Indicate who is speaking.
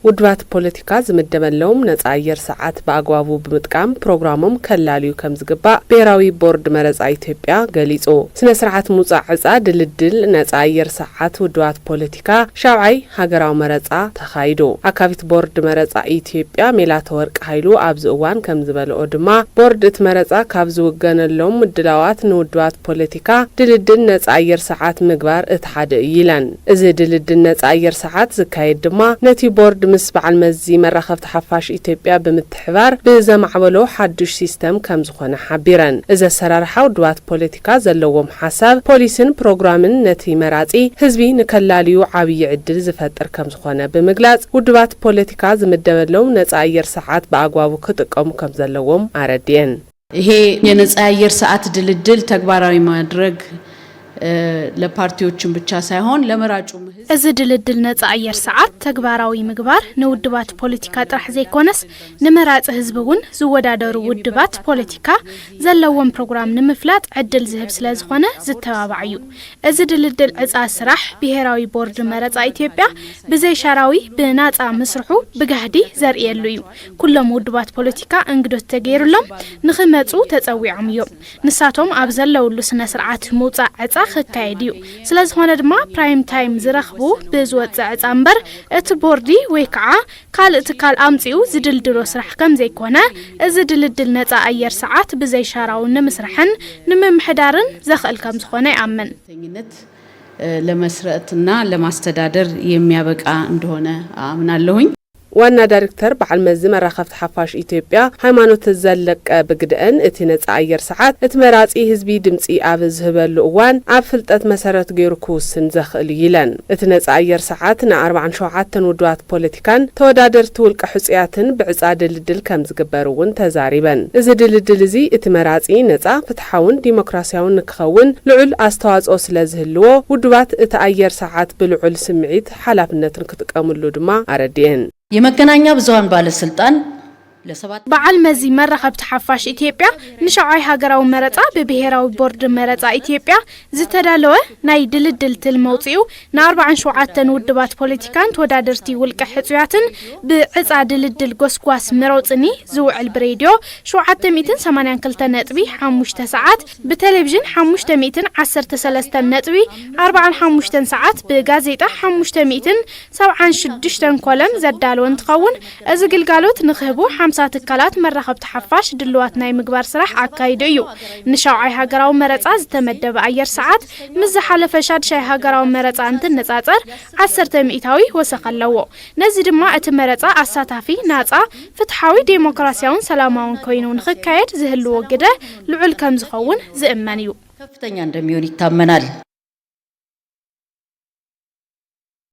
Speaker 1: ውድባት ፖለቲካ ዝምደበለውም ነጻ አየር ሰዓት በአግባቡ በመጥቀም ፕሮግራሙም ከላልዩ ከምዝግባ ብሔራዊ ቦርድ መረጻ ኢትዮጵያ ገሊጾ ስነ ስርዓት ሙጻዕጻ ድልድል ነጻ አየር ሰዓት ውድባት ፖለቲካ ሻውዓይ ሀገራው መረጻ ተኻይዶ አካቢት ቦርድ መረጻ ኢትዮጵያ ሜላተወርቅ ኃይሉ አብዝ እዋን ከምዝበልኦ ድማ ቦርድ እትመረጻ ካብዝ ወገነሎም ምድላዋት ንውድባት ፖለቲካ ድልድል ነጻ አየር ሰዓት ምግባር እትሓደ ይላን እዚ ድልድል ነጻ አየር ሰዓት ዝካየድ ድማ ነቲ ቦርድ ምስ በዓል መዚ መራኸብቲ ሓፋሽ ኢትዮጵያ ብምትሕባር ብዘማዕበሎ ሓዱሽ ሲስተም ከም ዝኾነ ሓቢረን እዚ አሰራርሓ ውድባት ፖለቲካ ዘለዎም ሓሳብ ፖሊስን ፕሮግራምን ነቲ መራጺ ህዝቢ ንከላልዩ ዓብይ ዕድል ዝፈጥር ከም ዝኾነ ብምግላጽ ውድባት ፖለቲካ ዝምደበሎም ነጻ አየር ሰዓት በአግባቡ ክጥቀሙ ከም ዘለዎም አረድየን።
Speaker 2: ይሄ የነጻ አየር ሰዓት ድልድል ተግባራዊ ማድረግ ለፓርቲዎችን ብቻ ሳይሆን ለመራጩም
Speaker 3: እዚ ድልድል ነጻ አየር ሰዓት ተግባራዊ ምግባር ንውድባት ፖለቲካ ጥራሕ ዘይኮነስ ንመራጺ ህዝብውን ዝወዳደሩ ውድባት ፖለቲካ ዘለዎም ፕሮግራም ንምፍላጥ ዕድል ዝህብ ስለዝኾነ ዝተባባዕዩ እዚ ድልድል ዕጻ ስራሕ ብሔራዊ ቦርድ መረጻ ኢትዮጵያ ብዘይሻራዊ ብናጻ መስርሑ ብጋህዲ ዘርእየሉ እዩ። ኩሎም ውድባት ፖለቲካ እንግዶት ተገይሩሎም ንኽመጹ ተጸዊዖም እዮም። ንሳቶም ኣብ ዘለውሉ ስነ ስርዓት ሙጻዕ ዕጻ ክካየድዩ ስለዝኾነ ድማ ፕራይም ታይም ዝረኽቡ ብዝወጽዕ ዕጻ እምበር እቲ ቦርዲ ወይ ከዓ ካልእ ትካል ኣምጺኡ ዝድልድሎ ስራሕ ከም ዘይኮነ እዚ ድልድል ነጻ አየር ሰዓት ብዘይሻራው ንምስራሕን ንምምሕዳርን ዘኽእል ከም ዝኾነ ይኣምን።
Speaker 2: ለመስረትና ለማስተዳደር የሚያበቃ እንደሆነ አምናለሁኝ።
Speaker 1: ዋና ዳይሬክተር በዓል መዚ መራኸብቲ ሓፋሽ ኢትዮጵያ ሃይማኖት ዘለቀ ብግድአን እቲ ነጻ አየር ሰዓት እቲ መራጺ ህዝቢ ድምጺ ኣብ ዝህበሉ እዋን ኣብ ፍልጠት መሰረት ገይሩ ክውስን ዘኽእል ይለን እቲ ነጻ አየር ሰዓት ን47 ውድባት ፖለቲካን ተወዳደርቲ ውልቀ ሕጽያትን ብዕጻ ድልድል ከም ዝግበር እውን ተዛሪበን እዚ ድልድል እዚ እቲ መራጺ ነጻ ፍትሓውን ዲሞክራሲያውን ንክኸውን ልዑል አስተዋጽኦ ስለዝህልዎ ውድባት እቲ አየር ሰዓት ብልዑል ስምዒት ሓላፍነትን ክጥቀምሉ ድማ አረድየን።
Speaker 2: የመገናኛ ብዙሃን ባለስልጣን
Speaker 3: በዓል መዚ መራኸብቲ ሓፋሽ ኢትዮጵያ ንሻዓይ ሀገራዊ መረጻ በብሔራዊ ቦርድ መረጻ ኢትዮጵያ ዝተዳለወ ናይ ድልድል ትል መውጽኡ ን47 ውድባት ፖለቲካን ተወዳደርቲ ውልቀ ሕጽያትን ብዕጻ ድልድል ጎስጓስ መሮጽኒ ዝውዕል ብሬድዮ 782.5 ሰዓት ብቴሌቪዥን 513.45 ሰዓት ብጋዜጣ 576 ኮለም ዘዳለወ እንትኸውን እዚ ግልጋሎት ንኽህቡ ትካላት መራኸብቲ ሓፋሽ ድልዋት ናይ ምግባር ስራሕ አካይዱ እዩ። ንሻውዓይ ሀገራዊ መረጻ ዝተመደበ አየር ሰዓት ምስ ዝሓለፈ ሻድሻይ ሀገራዊ መረጻ እንትንጻጸር 10% ወሰኽ ኣለዎ። ነዚ ድማ እቲ መረጻ አሳታፊ ናጻ ፍትሓዊ ዲሞክራሲያውን ሰላማውን ኮይኑ ንኽካየድ ዝህልዎ ግደ ልዑል ከም ዝኸውን ዝእመን እዩ።
Speaker 2: ከፍተኛ እንደሚሆን ይታመናል።